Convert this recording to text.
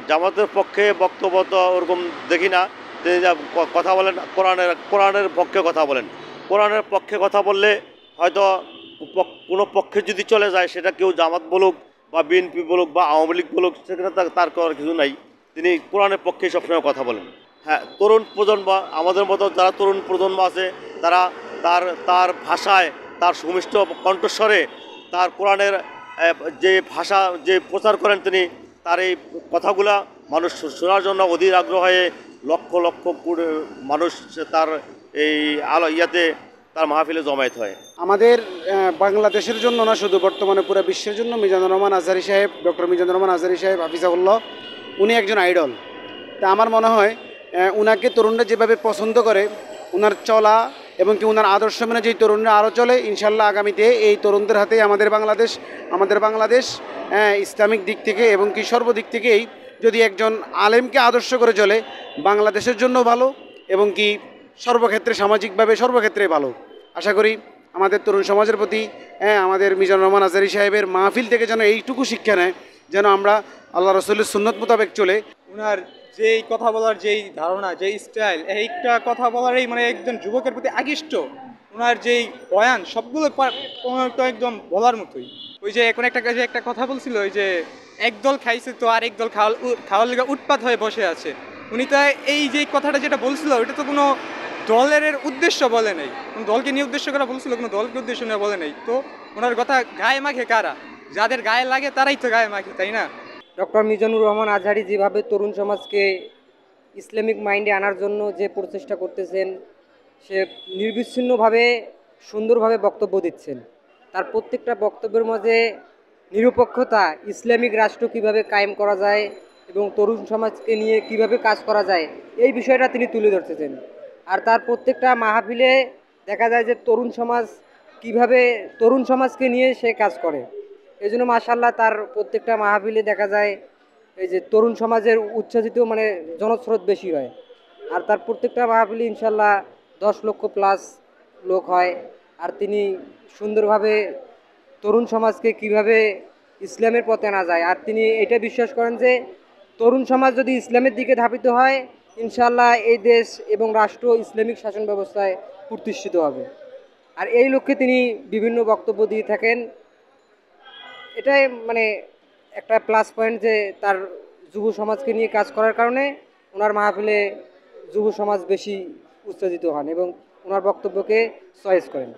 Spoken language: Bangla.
জামাতের পক্ষে বক্তব্য তো ওরকম দেখি না। তিনি যা কথা বলেন কোরআনের পক্ষে কথা বলেন। কোরআনের পক্ষে কথা বললে হয়তো কোনো পক্ষে যদি চলে যায়, সেটা কেউ জামাত বলুক বা বিএনপি বলুক বা আওয়ামী লীগ বলুক, সেখানে তার করার কিছু নাই। তিনি কোরআনের পক্ষে সবসময় কথা বলেন। হ্যাঁ, তরুণ প্রজন্ম, আমাদের মতো যারা তরুণ প্রজন্ম আছে, তারা তার ভাষায়, তার সুমিষ্ট কণ্ঠস্বরে, তার কোরআনের যে ভাষা যে প্রচার করেন তিনি, তার এই কথাগুলা মানুষ শোনার জন্য অধীর আগ্রহ হয়ে লক্ষ লক্ষ মানুষ তার এই তার মাহফিলে জমায়েত হয়। আমাদের বাংলাদেশের জন্য না, শুধু বর্তমানে পুরো বিশ্বের জন্য মিজানুর রহমান আজহারী সাহেব, ডক্টর মিজানুর রহমান আজহারী সাহেব হাফিজাহুল্লাহ, উনি একজন আইডল। তা আমার মনে হয় উনাকে তরুণরা যেভাবে পছন্দ করে, উনার চলা এবং কি উনার আদর্শ মেনে যেই তরুণরা আরও চলে, ইনশাল্লাহ আগামীতে এই তরুণদের হাতেই আমাদের বাংলাদেশ ইসলামিক দিক থেকে এবং কি সর্বদিক থেকেই যদি একজন আলেমকে আদর্শ করে চলে, বাংলাদেশের জন্য ভালো এবং কি সর্বক্ষেত্রে সামাজিকভাবে সর্বক্ষেত্রে ভালো। আশা করি আমাদের তরুণ সমাজের প্রতি আমাদের মিজানুর রহমান আজহারী সাহেবের মাহফিল থেকে যেন এইটুকু শিক্ষা নেয়, যেন আমরা আল্লাহ রসুলের সুন্নত মোতাবেক চলে। ওনার যেই কথা বলার যেই ধারণা, যেই স্টাইল, এইটা কথা বলারই মানে একজন যুবকের প্রতি আকৃষ্ট। ওনার যেই বয়ান, সবগুলো তো একদম বলার মতোই। ওই যে এখন একটা কথা বলছিল, ওই যে একদল খাইছে তো আর একদল খাওয়ার লেগে উৎপাত হয়ে বসে আছে। উনি তো এই যে কথাটা যেটা বলছিল, ওইটা তো কোনো দলের উদ্দেশ্য বলে নাই, কোনো দলকে নিয়ে উদ্দেশ্য করা বলছিল, কোনো দলকে উদ্দেশ্য নিয়ে বলে নাই। তো ওনার কথা গায়ে মাখে কারা? যাদের গায়ে লাগে তারাই তো গায়ে মাখে, তাই না? ডক্টর মিজানুর রহমান আজহারী যেভাবে তরুণ সমাজকে ইসলামিক মাইন্ডে আনার জন্য যে প্রচেষ্টা করতেছেন, সে নির্বিচ্ছিন্নভাবে সুন্দরভাবে বক্তব্য দিচ্ছেন। তার প্রত্যেকটা বক্তব্যের মাঝে নিরপেক্ষতা, ইসলামিক রাষ্ট্র কিভাবে কায়েম করা যায় এবং তরুণ সমাজকে নিয়ে কিভাবে কাজ করা যায়, এই বিষয়টা তিনি তুলে ধরতেছেন। আর তার প্রত্যেকটা মাহফিলে দেখা যায় যে তরুণ সমাজকে নিয়ে সে কাজ করে। এই জন্য মাশাআল্লাহ তার প্রত্যেকটা মাহফিলে দেখা যায় এই যে তরুণ সমাজের উচ্ছ্বাসিত মানে জনস্রোত বেশি হয়। আর তার প্রত্যেকটা মাহফিলে ইনশাল্লাহ 10 লক্ষ প্লাস লোক হয়। আর তিনি সুন্দরভাবে তরুণ সমাজকে কিভাবে ইসলামের পথে আনা যায়, আর তিনি এটা বিশ্বাস করেন যে তরুণ সমাজ যদি ইসলামের দিকে ধাবিত হয়, ইনশাল্লাহ এই দেশ এবং রাষ্ট্র ইসলামিক শাসন ব্যবস্থায় প্রতিষ্ঠিত হবে। আর এই লক্ষ্যে তিনি বিভিন্ন বক্তব্য দিয়ে থাকেন। এটাই মানে একটা প্লাস পয়েন্ট যে তার যুব সমাজকে নিয়ে কাজ করার কারণে ওনার মাহফিলে যুব সমাজ বেশি উত্তেজিত হন এবং ওনার বক্তব্যকে চয়েস করেন।